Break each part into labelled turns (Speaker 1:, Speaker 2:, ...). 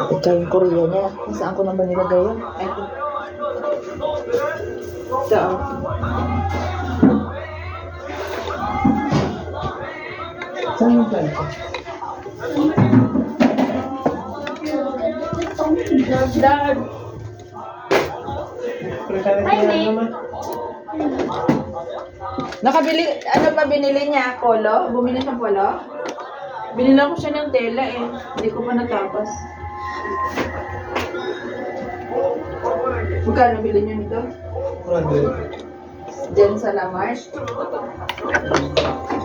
Speaker 1: Ito yung Korea niya. Saan ko naman nilagay yun? Ito. Ito. Saan yung plan ko? Dad! Nakabili, ano pa binili niya? Polo? Bumili siyang polo? Binila ko siya ng tela eh. Hindi ko pa natapos. Magkano bili niyo nito? 100. Diyan sa Lamar?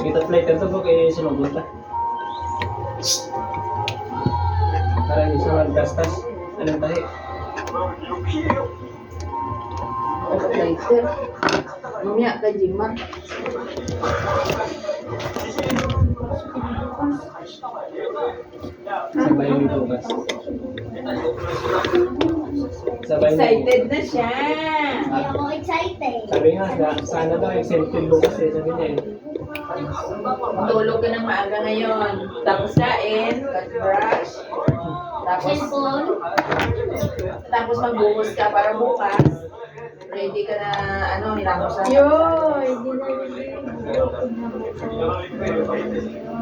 Speaker 2: Kita flight ito po kayo sinugod na. Para hindi siya maggastas. Anong tahi?
Speaker 1: Ano lighter? Mamaya kay Jimar.
Speaker 2: Sabay yung bukas.
Speaker 1: Excited na siya.
Speaker 3: Ako excited.
Speaker 2: Sabi nga, sana daw exempted bukas eh. Sabi niya eh.
Speaker 1: Tulog ka ng maaga ngayon. Tapos kain, brush. Tapos magbuhos ka para bukas. Ready ka na, ano, hilamos na.
Speaker 3: Yoy, di na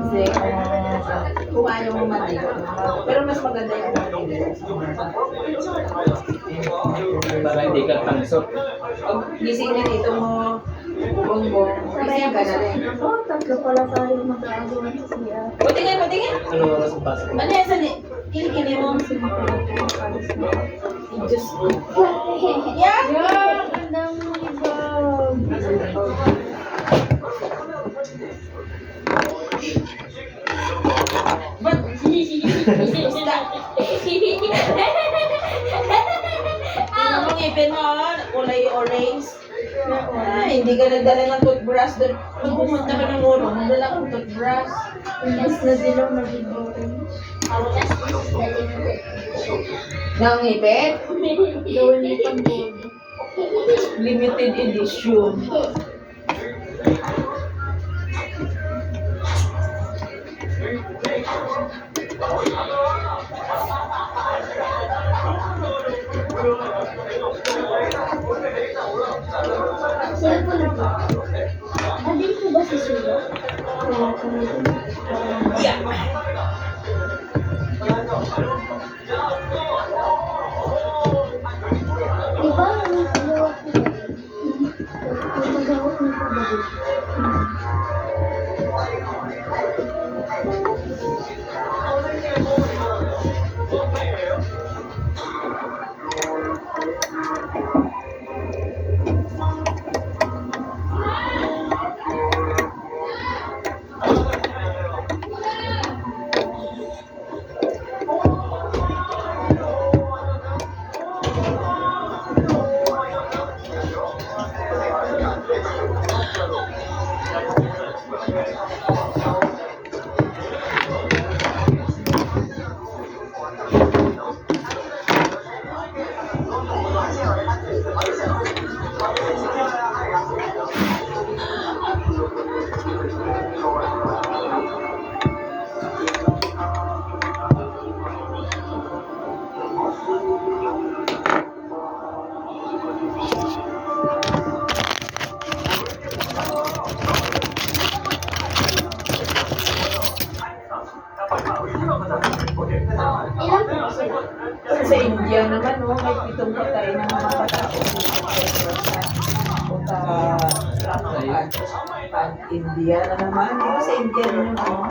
Speaker 1: Kasi kung ayaw mo maligo. Pero mas maganda yung maligo.
Speaker 2: Para hindi ka tangsok.
Speaker 1: Pag gising na dito mo, bongbong, gising ka na rin.
Speaker 3: Ako, tatlo pala tayo mag-aagawa sa siya.
Speaker 1: Patingin, patingin.
Speaker 2: Ano oras ang pasok?
Speaker 1: Ano yan sa kilikili mo? Diyos ko. Yeah!
Speaker 3: Yeah, ganda mo iba.
Speaker 1: Ba't? Basta. Ano mong ipin mo? Kulay orange. Hindi ka nagdala ng toothbrush doon. Nung pumunta ka ng urong, nagdala kang toothbrush.
Speaker 3: Imbis na dilaw, naging orange.
Speaker 1: Nangipit?
Speaker 3: Gawin mo pang gold.
Speaker 1: Limited edition.
Speaker 3: Sino po na po? Adin po ba si Sula?
Speaker 1: Yeah.
Speaker 3: Diba yung magawak ko ba? Yung magawak mo po ba? Ilan po sila?
Speaker 1: Sa India naman, no, may 7 patay na mga katao. Punta India na naman. Di ba sa India rin yung ano?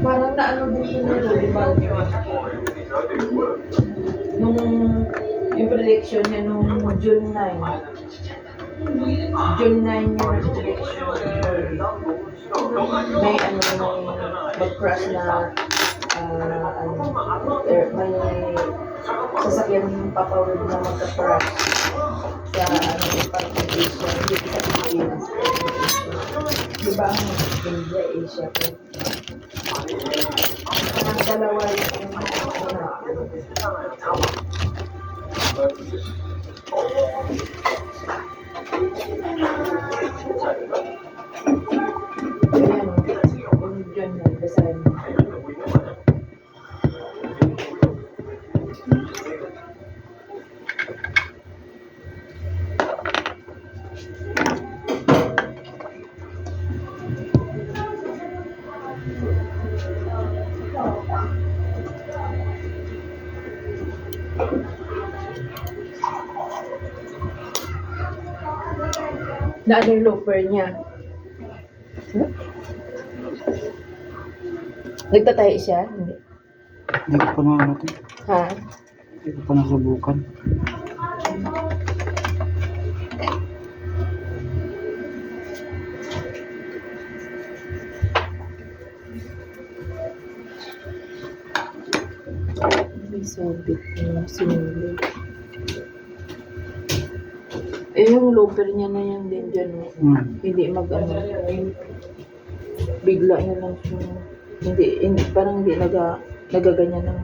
Speaker 1: Parang na ano din yun nito, di ba? Nung yung prediction niya nung June 9. June 9 yung prediction. May ano, mag-crash na may sasakyan yung papawid na mag-crash sa Asia, hindi sa Pilipinas. Di ba ang India, Asia po? Ang dalawa yung ayan, yung dyan na, basahin mo. Na ano yung loafer niya? Nagtatahi siya? Hindi.
Speaker 4: Hindi ko pa na ano to.
Speaker 1: Ha?
Speaker 4: Hindi ko pa nasubukan.
Speaker 1: May sabit na sinuli. Eh, yung loafer niya na yan din dyan. Hindi mag-ano. Bigla niya lang siya. Hindi, parang hindi nagaganyan ng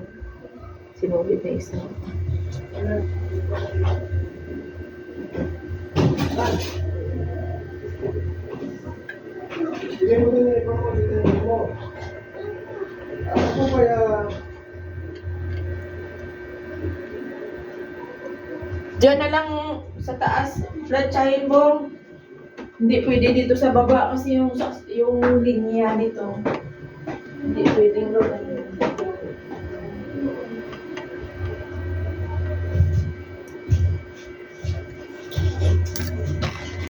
Speaker 1: sinulid na isa. Diyan na lang sa taas, platsahin mo. Hindi pwede dito sa baba kasi yung linya dito. Hindi pwedeng gawin.